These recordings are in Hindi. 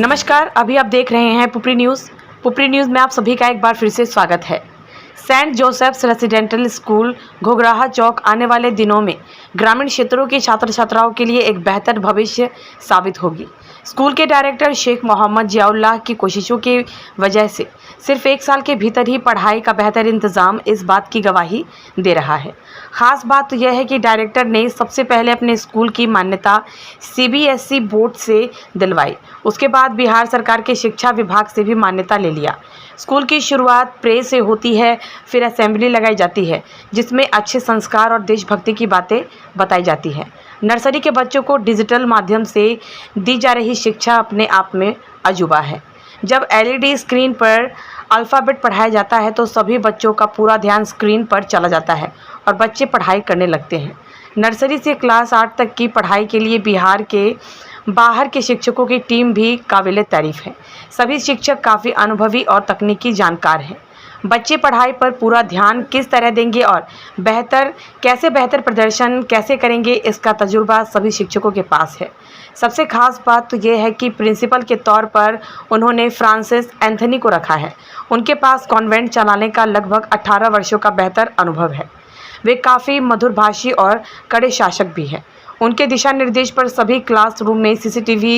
नमस्कार, अभी आप देख रहे हैं पुपरी न्यूज़। पुपरी न्यूज़ में आप सभी का एक बार फिर से स्वागत है। सेंट जोसेफ्स रेसिडेंटल स्कूल घुघराहा चौक आने वाले दिनों में ग्रामीण क्षेत्रों के छात्र छात्राओं के लिए एक बेहतर भविष्य साबित होगी। स्कूल के डायरेक्टर शेख मोहम्मद जियाउल्लाह की कोशिशों की वजह से सिर्फ 1 साल के भीतर ही पढ़ाई का बेहतर इंतज़ाम इस बात की गवाही दे रहा है। ख़ास बात तो यह है कि डायरेक्टर ने सबसे पहले अपने स्कूल की मान्यता CBSE बोर्ड से दिलवाई, उसके बाद बिहार सरकार के शिक्षा विभाग से भी मान्यता ले लिया। स्कूल की शुरुआत प्रे से होती है, फिर असेंबली लगाई जाती है जिसमें अच्छे संस्कार और देशभक्ति की बातें बताई जाती हैं। नर्सरी के बच्चों को डिजिटल माध्यम से दी जा रही शिक्षा अपने आप में अजूबा है। जब LED स्क्रीन पर अल्फ़ाबेट पढ़ाया जाता है तो सभी बच्चों का पूरा ध्यान स्क्रीन पर चला जाता है और बच्चे पढ़ाई करने लगते हैं। नर्सरी से क्लास 8 तक की पढ़ाई के लिए बिहार के बाहर के शिक्षकों की टीम भी काबिले तारीफ़ है। सभी शिक्षक काफ़ी अनुभवी और तकनीकी जानकार हैं। बच्चे पढ़ाई पर पूरा ध्यान किस तरह देंगे और बेहतर प्रदर्शन कैसे करेंगे, इसका तजुर्बा सभी शिक्षकों के पास है। सबसे खास बात तो ये है कि प्रिंसिपल के तौर पर उन्होंने फ्रांसिस एंथनी को रखा है। उनके पास कॉन्वेंट चलाने का लगभग 18 वर्षों का बेहतर अनुभव है। वे काफ़ी मधुरभाषी और कड़े शासक भी हैं। उनके दिशा निर्देश पर सभी क्लासरूम में CCTV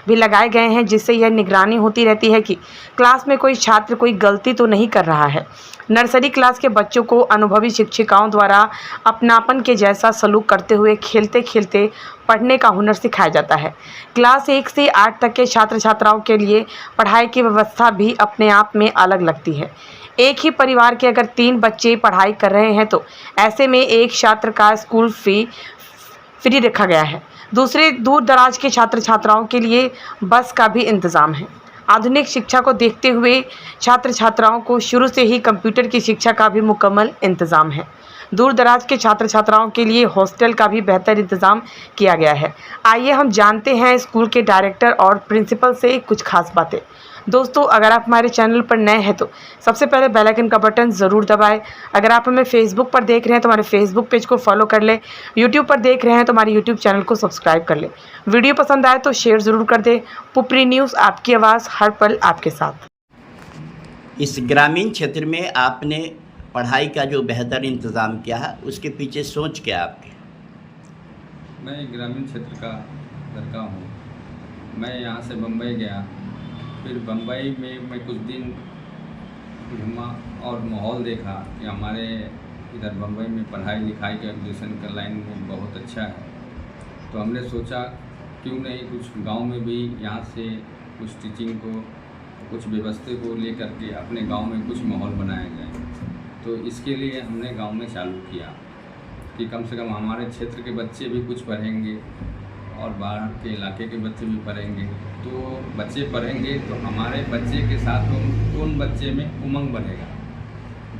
भी लगाए गए हैं, जिससे यह निगरानी होती रहती है कि क्लास में कोई छात्र कोई गलती तो नहीं कर रहा है। नर्सरी क्लास के बच्चों को अनुभवी शिक्षिकाओं द्वारा अपनापन के जैसा सलूक करते हुए खेलते खेलते पढ़ने का हुनर सिखाया जाता है। क्लास 1 से 8 तक के छात्र छात्राओं के लिए पढ़ाई की व्यवस्था भी अपने आप में अलग लगती है। एक ही परिवार के अगर 3 बच्चे पढ़ाई कर रहे हैं तो ऐसे में एक छात्र का स्कूल फी फ्री रखा गया है। दूसरे दूर दराज के छात्र छात्राओं के लिए बस का भी इंतज़ाम है। आधुनिक शिक्षा को देखते हुए छात्र छात्राओं को शुरू से ही कंप्यूटर की शिक्षा का भी मुकम्मल इंतज़ाम है। दूर दराज के छात्र छात्राओं के लिए हॉस्टल का भी बेहतर इंतज़ाम किया गया है। आइए हम जानते हैं स्कूल के डायरेक्टर और प्रिंसिपल से कुछ खास बातें। दोस्तों, अगर आप हमारे चैनल पर नए हैं तो सबसे पहले बेल आइकन का बटन ज़रूर दबाएं। अगर आप हमें फेसबुक पर देख रहे हैं तो हमारे फेसबुक पेज को फॉलो कर लें। यूट्यूब पर देख रहे हैं तो हमारे यूट्यूब चैनल को सब्सक्राइब कर लें। वीडियो पसंद आए तो शेयर ज़रूर कर दें। पुपरी न्यूज़, आपकी आवाज़ हर पल आपके साथ। इस ग्रामीण क्षेत्र में आपने पढ़ाई का जो बेहतर इंतज़ाम किया है, उसके पीछे सोच क्या आपकी? मैं ग्रामीण क्षेत्र का लड़का हूँ। मैं यहाँ से बम्बई गया, फिर बम्बई में मैं कुछ दिन घूमा और माहौल देखा कि हमारे इधर बम्बई में पढ़ाई लिखाई का एजुकेशन का लाइन में बहुत अच्छा है। तो हमने सोचा क्यों नहीं कुछ गांव में भी यहाँ से कुछ टीचिंग को, कुछ व्यवस्था को लेकर के अपने गांव में कुछ माहौल बनाया जाए। तो इसके लिए हमने गांव में चालू किया कि कम से कम हमारे क्षेत्र के बच्चे भी कुछ पढ़ेंगे और बाहर के इलाके के बच्चे भी पढ़ेंगे। तो बच्चे पढ़ेंगे तो हमारे बच्चे के साथ उन बच्चे में उमंग बढ़ेगा।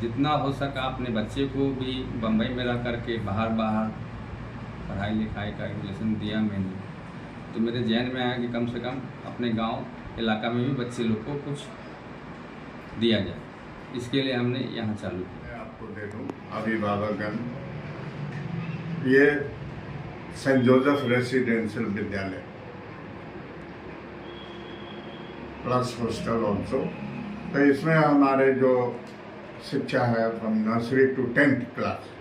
जितना हो सका अपने बच्चे को भी बम्बई में रह करके बाहर पढ़ाई लिखाई का एजुकेशन दिया मैंने। तो मेरे जहन में आया कि कम से कम अपने गांव इलाका में भी बच्चे लोग को कुछ दिया जाए। इसके लिए हमने यहाँ चालू किया। आपको दे दूँ अभिभावकगण, ये सेंट जोसेफ रेसिडेंशियल विद्यालय प्लस हॉस्टल ऑल्सो। तो इसमें हमारे जो शिक्षा है from nursery to 10th class.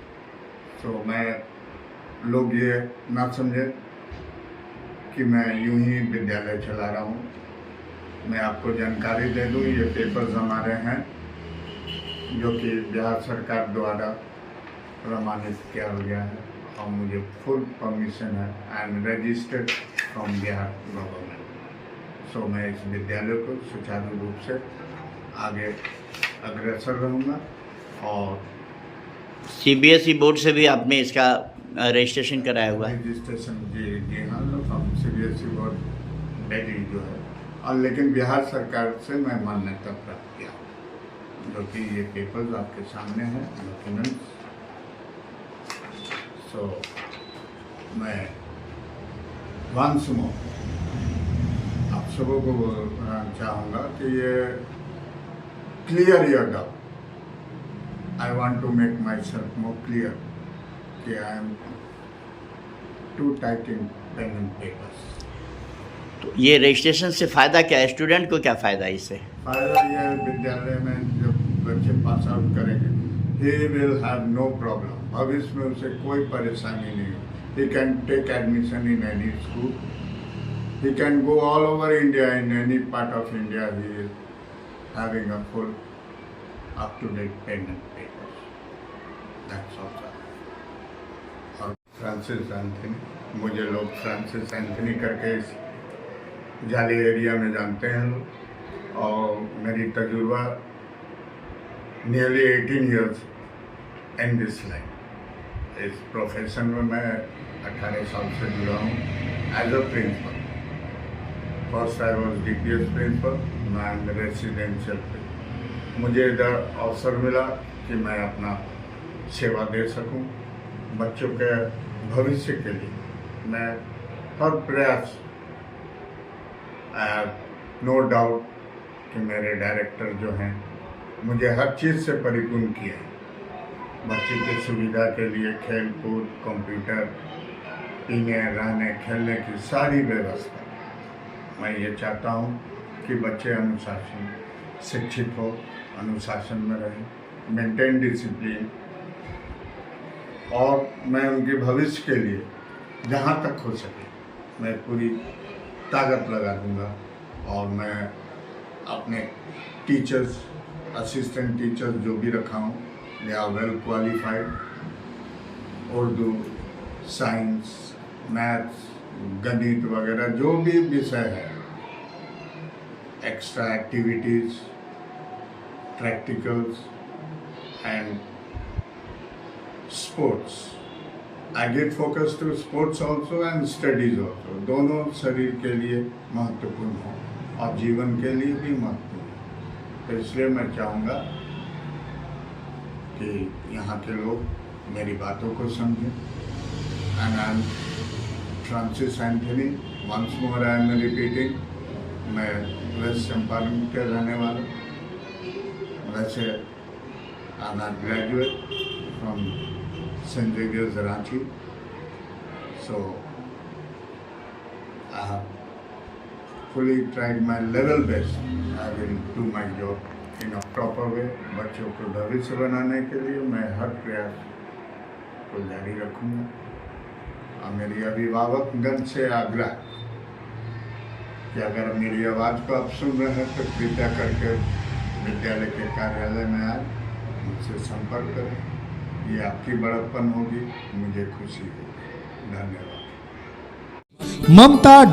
तो मैं लोग ये ना समझे कि मैं यूं ही विद्यालय चला रहा हूँ। मैं आपको जानकारी दे दूँ, ये पेपर्स हमारे हैं जो कि बिहार सरकार द्वारा प्रमाणित किया गया है और मुझे फुल परमिशन है। I am registered from Bihar government. So मैं इस विद्यालय को सुचारू रूप से आगे अग्रसर रहूँगा। और CBSE बोर्ड से भी आपने इसका रजिस्ट्रेशन कराया हुआ है? रजिस्ट्रेशन जी हाँ, हम CBSE बोर्ड डेली जो है, और लेकिन बिहार सरकार से मैं मान्यता प्राप्त किया, जो कि ये पेपर्स आपके सामने हैं, डॉक्यूमेंट्स। सो मैं वंस मोर आप सबों को बोलना चाहूँगा कि ये clear your doubt. I want to make myself more clear कि I am too tight in pen and papers. तो ये रजिस्ट्रेशन से फ़ायदा क्या है, स्टूडेंट को क्या फ़ायदा है इससे? फायदा यह है, विद्यालय में जब बच्चे पास आउट करेंगे, he will have no problem, भविष्य में उसे कोई परेशानी नहीं हो। He can take admission in any school, he can go all over India, in any part of India, he is having a full up to date payment papers, that's all. और फ्रांसिस एंथनी, मुझे लोग फ्रांसिस एंथनी करके इस जाली एरिया में जानते हैं लोग, और मेरी तजुर्बा nearly 18 years in this line. इस प्रोफेशन में मैं 18 साल से जुड़ा हूँ as a principal. First I was DPS principal, मैं रेसिडेंशियल। मुझे इधर अवसर मिला कि मैं अपना सेवा दे सकूं, बच्चों के भविष्य के लिए मैं हर प्रयास, नो डाउट कि मेरे डायरेक्टर जो हैं मुझे हर चीज़ से परिपूर्ण किया है। बच्चे की सुविधा के लिए खेल कूद, कंप्यूटर, पीने रहने खेलने की सारी व्यवस्था। मैं ये चाहता हूँ कि बच्चे अनुशासन शिक्षित हो, अनुशासन में रहें, मेंटेन डिसिप्लिन, और मैं उनके भविष्य के लिए जहाँ तक हो सके मैं पूरी ताकत लगा दूँगा। और मैं अपने टीचर्स, असिस्टेंट टीचर्स जो भी रखा हूँ, they are well qualified. Urdu, science, maths, गणित वगैरह जो भी विषय है, extra activities, practicals and sports. I give focus to sports also and studies also. दोनों शरीर के लिए महत्वपूर्ण है और जीवन के लिए भी महत्वपूर्ण है। तो इसलिए मैं चाहूँगा कि यहाँ के लोग मेरी बातों को समझें। And I am Francis Anthony, once more I am repeating, मैं वेस्ट चंपारण के रहने वाला। वैसे I am graduate from St. Xavier's Ranchi, so I have fully tried my level best. I will do my job in a proper way. बच्चों को भविष्य बनाने के लिए मैं हर प्रयास को जारी रखूँगा। और मेरी अभिभावकगण से आग्रह कि अगर मेरी आवाज़ को आप सुन रहे हैं तो कृपया करके विद्यालय के कार्यालय में आए, मुझसे संपर्क करें। ये आपकी बड़प्पन होगी, मुझे खुशी होगी। धन्यवाद। ममता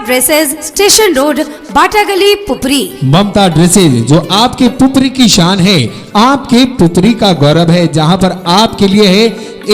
ड्रेसेज, स्टेशन रोड, बाटागली, पुपरी। ममता ड्रेसेज जो आपके पुपरी की शान है, आपके पुपरी का गौरव है, जहां पर आपके लिए है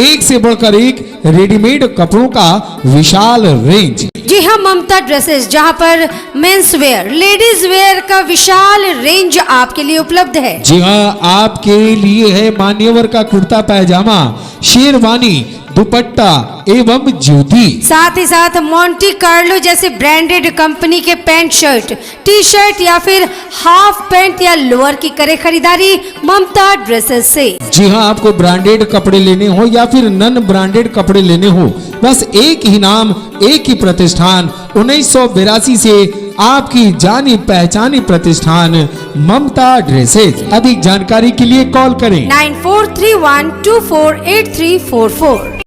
एक से बढ़कर एक रेडीमेड कपड़ों का विशाल रेंज। जी हाँ, ममता ड्रेसेस, जहाँ पर मेंस वेयर, लेडीज वेयर का विशाल रेंज आपके लिए उपलब्ध है। जी हाँ, आपके लिए है मान्यवर का कुर्ता पैजामा, शेरवानी, दुपट्टा एवं जूती। साथ ही साथ मोंटी कार्लो जैसे ब्रांडेड कंपनी के पैंट शर्ट, टी शर्ट या फिर हाफ पैंट या लोअर की करे खरीदारी ममता ड्रेसेस से। जी हाँ, आपको ब्रांडेड कपड़े लेने हो या फिर नन ब्रांडेड कपड़े लेने हो, बस एक ही नाम, एक ही प्रतिष्ठान, 1982 से आपकी जानी पहचानी प्रतिष्ठान ममता ड्रेसेज। अधिक जानकारी के लिए कॉल करें 9431248344।